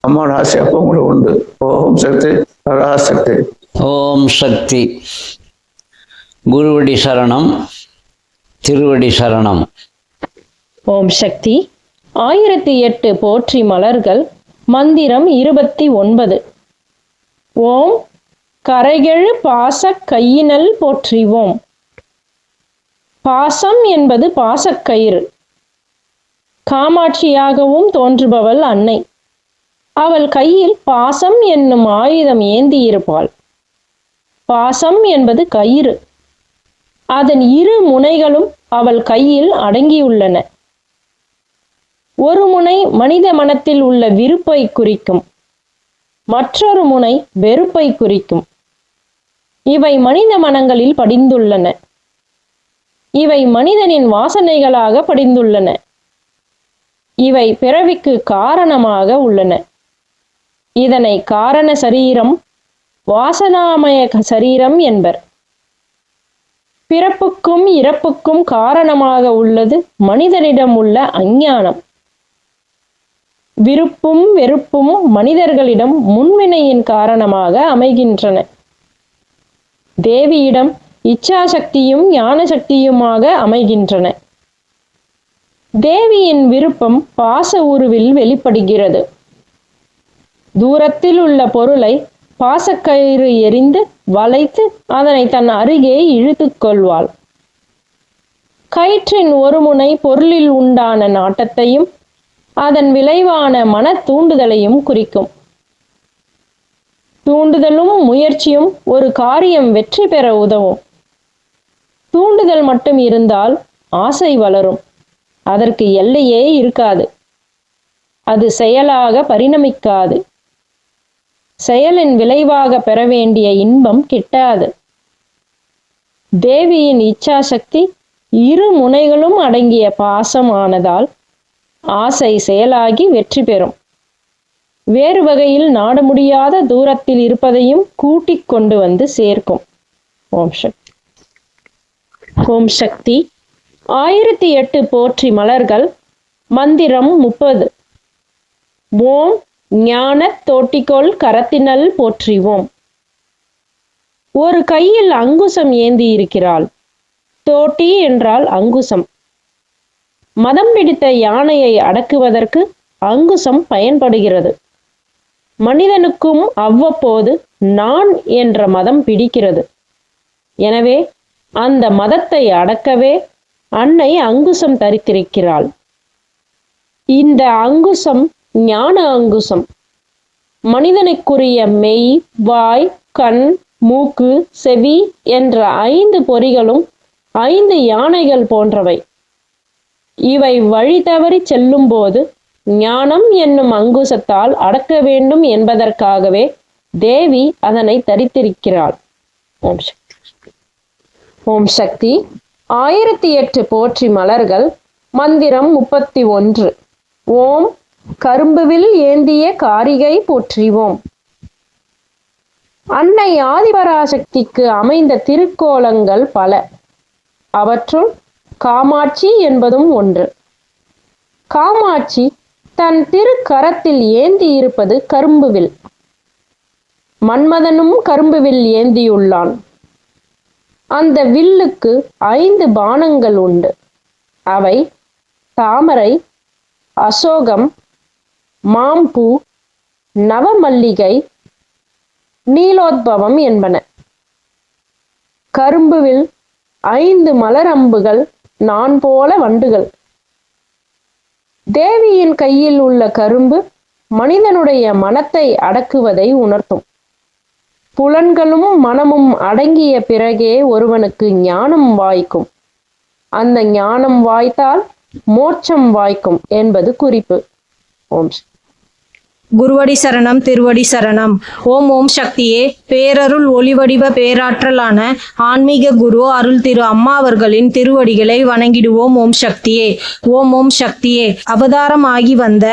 அம்மாவோட ஆசை அப்போ கூட உண்டு. ஓம் சக்தி, பராசக்தி. ஓம் சக்தி. குருவடி சரணம், திருவடி சரணம். ஓம் சக்தி. 1008 போற்றி மலர்கள். மந்திரம் 29. ஓம் கரைகெழு பாச கையினல் போற்றிவோம். பாசம் என்பது பாசக்கயிறு. காமாட்சியாகவும் தோன்றுபவள் அன்னை. அவள் கையில் பாசம் என்னும் ஆயுதம் ஏந்தியிருப்பாள். பாசம் என்பது கயிறு. அதன் இரு முனைகளும் அவள் கையில் அடங்கியுள்ளன. ஒரு முனை மனித மனத்தில் உள்ள விருப்பை குறிக்கும், மற்றொரு முனை வெறுப்பை குறிக்கும். இவை மனித மனங்களில் படிந்துள்ளன. இவை மனிதனின் வாசனைகளாக படிந்துள்ளன. இவை பிறவிக்கு காரணமாக உள்ளன. இதனை காரண சரீரம், வாசனாமய சரீரம் என்பர். பிறப்புக்கும் இறப்புக்கும் காரணமாக உள்ளது மனிதனிடம் உள்ள அஞ்ஞானம். விருப்பும் வெறுப்பும் மனிதர்களிடம் முன்வினையின் காரணமாக அமைகின்றன. தேவியிடம் இச்சாசக்தியும் ஞான சக்தியுமாக அமைகின்றன. தேவியின் விருப்பம் பாச உருவில் வெளிப்படுகிறது. தூரத்தில் உள்ள பொருளை பாசக்கயிறு எறிந்து வளைத்து அதனை தன் அருகே இழுத்துக் கொள்வாள். கயிற்றின் ஒரு முனை பொருளில் உண்டான நாட்டத்தையும் அதன் விளைவான மன தூண்டுதலையும் குறிக்கும். தூண்டுதலும் முயற்சியும் ஒரு காரியம் வெற்றி பெற உதவும். தூண்டுதல் மட்டும் இருந்தால் ஆசை வளரும். அதற்கு எல்லையே இருக்காது. அது செயலாக பரிணமிக்காது. செயலின் விளைவாக பெற வேண்டிய இன்பம் கிட்டாது. தேவியின் இச்சாசக்தி இரு முனைகளும் அடங்கிய பாசம் ஆனதால் ஆசை செயலாகி வெற்றி பெறும். வேறு வகையில் நாட முடியாத தூரத்தில் இருப்பதையும் கூட்டிக் கொண்டு வந்து சேர்க்கும். ஓம் சக்தி. ஓம் சக்தி. 1008 போற்றி மலர்கள். மந்திரம் 30. ஓம் ஞான தோட்டிக்கொள் கரத்தினல் போற்றிவோம். ஒரு கையில் அங்குசம் ஏந்தி இருக்கிறாள். தோட்டி என்றால் அங்குசம். மதம் பிடித்த யானையை அடக்குவதற்கு அங்குசம் பயன்படுகிறது. மனிதனுக்கும் அவ்வப்போது நான் என்ற மதம் பிடிக்கிறது. எனவே அந்த மதத்தை அடக்கவே அன்னை அங்குசம் தரித்திருக்கிறாள். இந்த அங்குசம் ஞான அங்குசம். மனிதனுக்குரிய மெய், வாய், கண், மூக்கு, செவி என்ற 5 பொறிகளும் 5 யானைகள் போன்றவை. இவை வழி தவறி செல்லும் போது ஞானம் என்னும் அங்குசத்தால் அடக்க வேண்டும் என்பதற்காகவே தேவி அதனை தரித்திருக்கிறாள். ஓம் சக்தி. ஓம் சக்தி. 1008 போற்றி மலர்கள். மந்திரம் 31. ஓம் கரும்புவில் ஏந்திய காரிகை போற்றிவோம். அன்னை ஆதிபராசக்திக்கு அமைந்த திருக்கோலங்கள் பல. அவற்றுள் காமாட்சி என்பதும் ஒன்று. காமாட்சி தன் திருக்கரத்தில் ஏந்தி இருப்பது கரும்புவில். மன்மதனும் கரும்புவில் ஏந்தியுள்ளான். அந்த வில்லுக்கு 5 பானங்கள் உண்டு. அவை தாமரை, அசோகம், மாம்பூ, நவமல்லிகை, நீலோத்பவம் என்பன. கரும்புவில் 5 மலரம்புகள், நான் போல வண்டுகள். தேவியின் கையில் உள்ள கரும்பு மனிதனுடைய மனத்தை அடக்குவதை உணர்த்தும். புலன்களும் மனமும் அடங்கிய பிறகே ஒருவனுக்கு ஞானம் வாய்க்கும். அந்த ஞானம் வாய்த்தால் மோட்சம் வாய்க்கும் என்பது குறிப்பு. ஓம் குருவடி சரணம், திருவடி சரணம். ஓம் ஓம் சக்தியே. பேரருள் ஒளிவடிவ பேராற்றலான ஆன்மீக குரு அருள் திரு அம்மா அவர்களின் திருவடிகளை வணங்கிடுவோம். ஓம் சக்தியே. ஓம் ஓம் சக்தியே. அவதாரம் ஆகி வந்த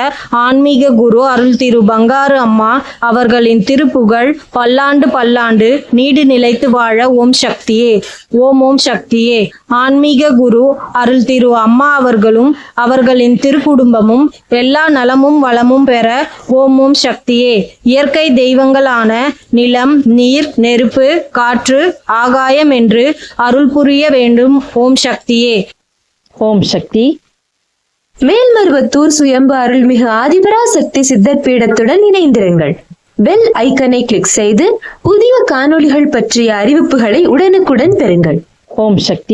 ஆன்மீக குரு அருள் திரு பங்காரு அம்மா அவர்களின் திருப்புகழ் பல்லாண்டு பல்லாண்டு நீடு நிலைத்து வாழ. ஓம் சக்தியே. ஓம் ஓம் சக்தியே. ஆன்மீக குரு அருள் திரு அம்மா அவர்களும் அவர்களின் திருக்குடும்பமும் எல்லா நலமும் வளமும் பெற ஓம் சக்தியே. இயற்கை தெய்வங்களான நிலம், நீர், நெருப்பு, காற்று, ஆகாயம் என்று அருள் புரிய வேண்டும். ஓம் சக்தியே. ஓம் சக்தி. மேல்மருவத்தூர் சுயம்பு அருள்மிகு ஆதிபராசக்தி சித்தர் பீடத்துடன் இணைந்திருங்கள். பெல் ஐக்கனை கிளிக் செய்து புதிய காணொளிகள் பற்றிய அறிவிப்புகளை உடனுக்குடன் பெறுங்கள். ஓம் சக்தி.